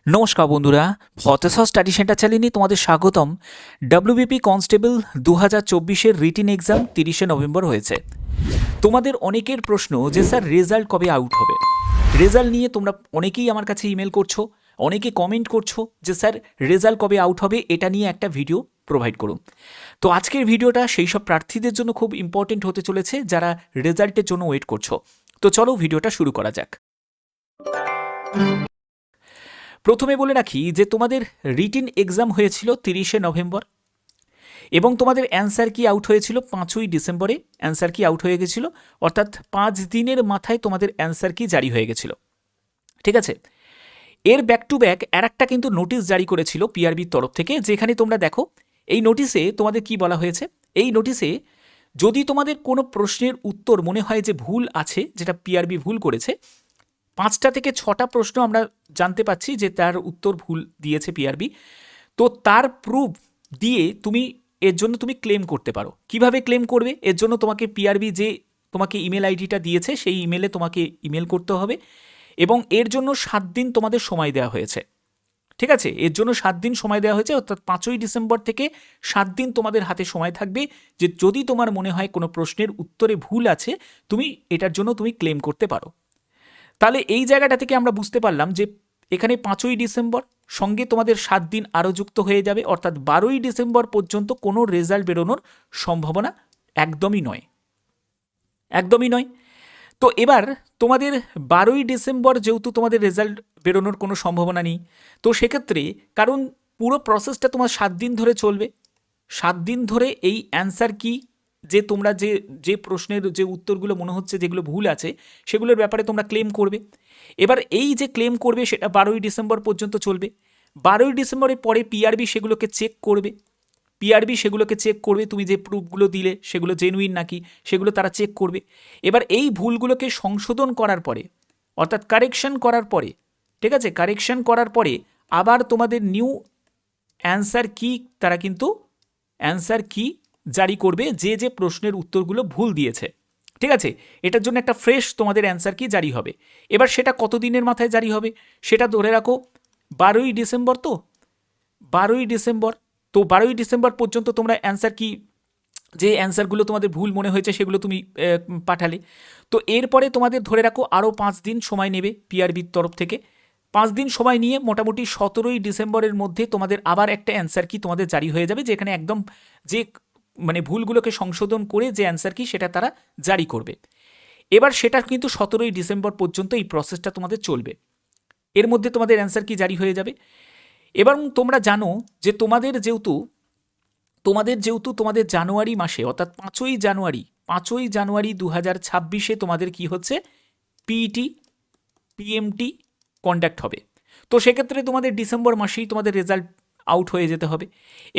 নমস্কার বন্ধুরা, ফতেশ্বর study centre চ্যানেলে তোমাদের স্বাগতম। ডব্লিউবিপি কনস্টেবল 2024-এর রিটিন এক্সাম 30শে নভেম্বর হয়েছে। তোমাদের অনেকের প্রশ্ন যে স্যার রেজাল্ট কবে আউট হবে। রেজাল্ট নিয়ে তোমরা অনেকেই আমার কাছে ইমেল করছো, অনেকে কমেন্ট করছো যে স্যার রেজাল্ট কবে আউট হবে, এটা নিয়ে একটা ভিডিও প্রোভাইড করুন। তো আজকের ভিডিওটা সেই সব প্রার্থীদের জন্য খুব ইম্পর্টেন্ট হতে চলেছে যারা রেজাল্টের জন্য ওয়েট করছো। তো চলো ভিডিওটা শুরু করা যাক। প্রথমে বলে রাখি যে তোমাদের রিটিন এক্সাম হয়েছিল 30শে নভেম্বর এবং তোমাদের অ্যান্সার কি আউট হয়েছিল 5ই ডিসেম্বরে। অ্যান্সার কি আউট হয়ে গেছিল, অর্থাৎ 5 দিনের মাথায় তোমাদের অ্যান্সার কি জারি হয়ে গেছিল। ঠিক আছে, এর ব্যাক টু ব্যাক আর একটা কিন্তু নোটিশ জারি করেছিল পিআরবির তরফ থেকে, যেখানে তোমরা দেখো এই নোটিশে তোমাদের কি বলা হয়েছে। এই নোটিশে যদি তোমাদের কোনো প্রশ্নের উত্তর মনে হয় যে ভুল আছে, যেটা পিআরবি ভুল করেছে, 5টা থেকে 6টা প্রশ্ন আমরা জানতে পাচ্ছি যে তার উত্তর ভুল দিয়েছে পিআরবি, তো তার প্রুফ দিয়ে তুমি এর জন্য তুমি ক্লেম করতে পারো। কিভাবে ক্লেম করবে? এর জন্য তোমাকে পিআরবি যে তোমাকে ইমেল আইডিটা দিয়েছে সেই ইমেলে তোমাকে ইমেল করতে হবে এবং এর জন্য 7 দিন তোমাদের সময় দেওয়া হয়েছে। ঠিক আছে, এর জন্য 7 দিন সময় দেওয়া হয়েছে, অর্থাৎ 5ই ডিসেম্বর থেকে 7 দিন তোমাদের হাতে সময় থাকবে যে যদি তোমার মনে হয় কোনো প্রশ্নের উত্তরে ভুল আছে তুমি এটার জন্য তুমি ক্লেম করতে পারো। তাহলে এই জায়গাটা থেকে আমরা বুঝতে পারলাম যে এখানে 5ই ডিসেম্বর সঙ্গে তোমাদের 7 দিন আরও যুক্ত হয়ে যাবে, অর্থাৎ 12ই ডিসেম্বর পর্যন্ত কোনো রেজাল্ট বেরোনোর সম্ভাবনা একদমই নয়, একদমই নয়। তো এবার তোমাদের 12ই ডিসেম্বর যেহেতু তোমাদের রেজাল্ট বেরোনোর কোনো সম্ভাবনা নেই, তো সেক্ষেত্রে কারণ পুরো প্রসেসটা তোমার 7 দিন ধরে চলবে, 7 দিন ধরে এই অ্যান্সার কি যে তোমরা যে যে প্রশ্নের যে উত্তরগুলো মনে হচ্ছে যেগুলো ভুল আছে সেগুলোর ব্যাপারে তোমরা ক্লেম করবে। এবার এই যে ক্লেম করবে সেটা 12ই ডিসেম্বর পর্যন্ত চলবে। 12ই ডিসেম্বরের পরে পিআরবি সেগুলোকে চেক করবে, পিআরবি সেগুলোকে চেক করবে তুমি যে প্রুফগুলো দিলে সেগুলো জেনুইন নাকি সেগুলো তারা চেক করবে। এবার এই ভুলগুলোকে সংশোধন করার পরে, অর্থাৎ কারেকশন করার পরে, ঠিক আছে, কারেকশন করার পরে আবার তোমাদের নিউ অ্যান্সার কি তারা কিন্তু অ্যান্সার কি জারি করবে যে যে প্রশ্নের উত্তরগুলো ভুল দিয়েছে। ঠিক আছে, এটার জন্য একটা ফ্রেশ তোমাদের অ্যান্সার কি জারি হবে। এবার সেটা কত দিনের মাথায় জারি হবে সেটা ধরে রাখো 12ই ডিসেম্বর, তো 12ই ডিসেম্বর, তো 12ই ডিসেম্বর পর্যন্ত তোমরা অ্যান্সার কি যে অ্যান্সারগুলো তোমাদের ভুল মনে হয়েছে সেগুলো তুমি পাঠালে। তো এরপরে তোমাদের ধরে রাখো আরও 5 দিন সময় নেবে পিআরবির তরফ থেকে। 5 দিন সময় নিয়ে মোটামুটি 17ই ডিসেম্বরের মধ্যে তোমাদের আবার একটা অ্যান্সার কি তোমাদের জারি হয়ে যাবে, যেখানে একদম যে মানে ভুলগুলোকে সংশোধন করে যে অ্যান্সার কি সেটা তারা জারি করবে। এবার সেটা কিন্তু 17ই ডিসেম্বর পর্যন্ত এই প্রসেসটা তোমাদের চলবে, এর মধ্যে তোমাদের অ্যান্সার কি জারি হয়ে যাবে। এবার তোমরা জানো যে তোমাদের জানুয়ারি মাসে, অর্থাৎ 5ই জানুয়ারি 2026 তোমাদের কি হচ্ছে পিইটি পিএমটি কন্ডাক্ট হবে। তো সেক্ষেত্রে তোমাদের ডিসেম্বর মাসেই তোমাদের রেজাল্ট আউট হয়ে যেতে হবে।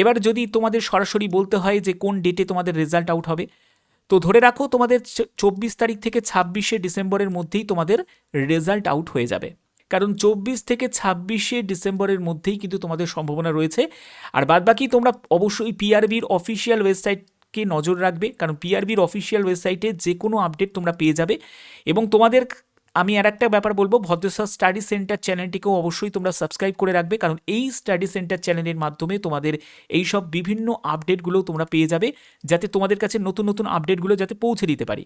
এবার যদি তোমাদের সরাসরি বলতে হয় যে কোন ডেটে তোমাদের রেজাল্ট আউট হবে, তো ধরে রাখো তোমাদের 24 তারিখ থেকে 26শে ডিসেম্বরের মধ্যেই তোমাদের রেজাল্ট আউট হয়ে যাবে, কারণ 24 থেকে 26শে ডিসেম্বরের মধ্যেই কিন্তু তোমাদের সম্ভাবনা রয়েছে। আর বাদবাকি তোমরা অবশ্যই পিআরবির অফিসিয়াল ওয়েবসাইটকে নজর রাখবে, কারণ পিআরবির অফিসিয়াল ওয়েবসাইটে যে কোনো আপডেট তোমরা পেয়ে যাবে। এবং তোমাদের আমি আর একটা ব্যাপার বলবো, ভদ্রেশ্বর স্টাডি সেন্টার চ্যানেলটিকেও অবশ্যই তোমরা সাবস্ক্রাইব করে রাখবে, কারণ এই স্টাডি সেন্টার চ্যানেলের মাধ্যমে তোমাদের এই সব বিভিন্ন আপডেটগুলো তোমরা পেয়ে যাবে, যাতে তোমাদের কাছে নতুন নতুন আপডেটগুলো যাতে পৌঁছে দিতে পারি।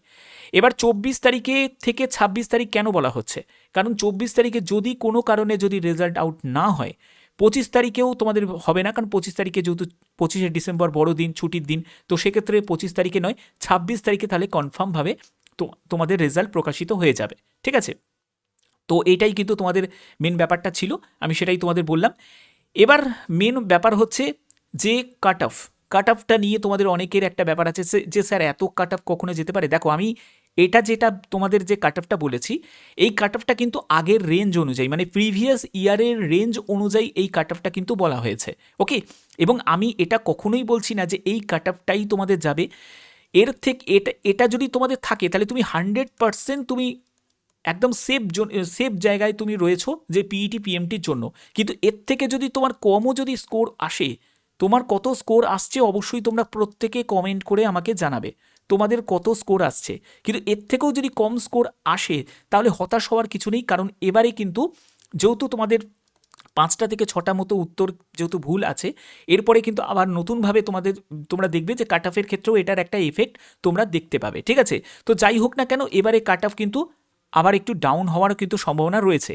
এবার 24 তারিখে থেকে 26 তারিখ কেন বলা হচ্ছে, কারণ 24 তারিখে যদি কোনো কারণে যদি রেজাল্ট আউট না হয়, 25 তারিখেও তোমাদের হবে না, কারণ 25 তারিখে যেহেতু 25শে ডিসেম্বর বড়দিন, ছুটির দিন, তো সেক্ষেত্রে 25 তারিখে নয় 26 তারিখে তাহলে কনফার্মভাবে তোমাদের রেজাল্ট প্রকাশিত হয়ে যাবে। ঠিক আছে, তো এইটাই কিন্তু তোমাদের মেন ব্যাপারটা ছিল, আমি সেটাই তোমাদের বললাম। এবার মেন ব্যাপার হচ্ছে যে কাট অফটা নিয়ে তোমাদের অনেকের একটা ব্যাপার আছে যে স্যার এত কাট অফ কখনো যেতে পারে। দেখো আমি এটা যেটা তোমাদের যে কাট অফটা বলেছি, এই কাট অফটা কিন্তু আগের রেঞ্জ অনুযায়ী, মানে প্রিভিয়াস ইয়ারের রেঞ্জ অনুযায়ী এই কাট অফটা কিন্তু বলা হয়েছে। ওকে, এবং আমি এটা কখনোই বলছি না যে এই কাট অফটাই তোমাদের যাবে। এর থেকে এটা যদি তোমাদের থাকে তাহলে তুমি 100% তুমি একদম সেফ জায়গায় তুমি রয়েছো যে পিইটি পিএমটির জন্য। কিন্তু এর থেকে যদি তোমার কমও যদি স্কোর আসে, তোমার কত স্কোর আসছে অবশ্যই তোমরা প্রত্যেকে কমেন্ট করে আমাকে জানাবে তোমাদের কত স্কোর আসছে। কিন্তু এর থেকেও যদি কম স্কোর আসে তাহলে হতাশ হওয়ার কিছু নেই, কারণ এবারে কিন্তু যেহেতু তোমাদের 5টা থেকে 6টা মতো উত্তর যেহেতু ভুল আছে, এরপরে কিন্তু আবার নতুনভাবে তোমরা দেখবে যে কাট অফের ক্ষেত্রেও এটার একটা এফেক্ট তোমরা দেখতে পাবে, ঠিক আছে। তো যাই হোক না কেন, এবারে কাট অফ কিন্তু আবার একটু ডাউন হওয়ার কিন্তু সম্ভাবনা রয়েছে।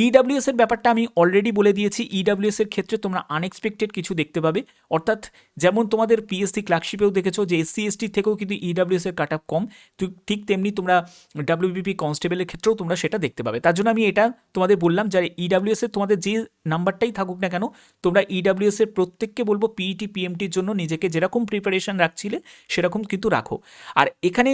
ইডাব্লিউএস এর ব্যাপারটা আমি অলরেডি বলে দিয়েছি। ইডাব্লিউএস এর ক্ষেত্রে তোমরা আনএক্সপেক্টেড কিছু দেখতে পাবে, অর্থাৎ যেমন তোমাদের পিএসসি ক্লার্কশিপেও দেখেছো যে এসসি এসটি থেকেও কিন্তু ইডাব্লিউএস এর কাট অফ কম, ঠিক তেমনি তোমরা ডাব্লিউবিপি কনস্টেবলের ক্ষেত্রেও তোমরা সেটা দেখতে পাবে। তার জন্য আমি এটা তোমাদের বললাম যে ইডাব্লিউএস এর তোমাদের যে নাম্বারটাই থাকুক না কেন, তোমরা ইডাব্লিউএস এর প্রত্যেককে বলবো পিইটি পিএমটির জন্য নিজেকে যেরকম প্রিপারেশন রাখছিলে সেরকম কিন্তু রাখো। আর এখানে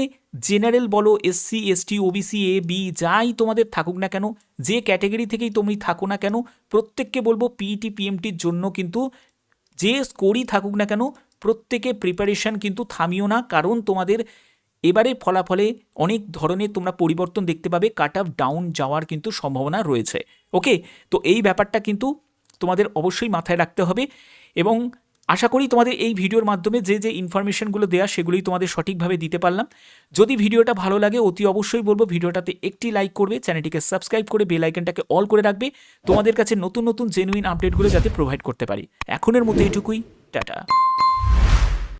জেনারেল বলো, SC ST OBC A B যাই তোমাদের থাকুক না কেন, যে ক্যাটেগরি থেকেই তুমি থাকো না কেন, প্রত্যেককে বলবো পিইটি পিএমটির জন্য কিন্তু যে স্কোরই থাকুক না কেন, প্রত্যেকে প্রিপারেশন কিন্তু থামিও না, কারণ তোমাদের এবারে ফলাফলে অনেক ধরনের তোমরা পরিবর্তন দেখতে পাবে, কাট অফ ডাউন যাওয়ার কিন্তু সম্ভাবনা রয়েছে। ওকে, তো এই ব্যাপারটা কিন্তু তোমাদের অবশ্যই মাথায় রাখতে হবে, এবং আশা করি তোমাদের এই ভিডিওর মাধ্যমে যে যে ইনফরমেশনগুলো দেওয়া সেগুলোই তোমাদের সঠিকভাবে দিতে পারলাম। যদি ভিডিওটা ভালো লাগে অতি অবশ্যই বলবো ভিডিওটাতে একটি লাইক করবে, চ্যানেলটিকে সাবস্ক্রাইব করে বেল আইকনটাকে অল করে রাখবে, তোমাদের কাছে নতুন নতুন জেনুইন আপডেটগুলো যাতে প্রোভাইড করতে পারি। এখনের মতো এইটুকুই, টাটা।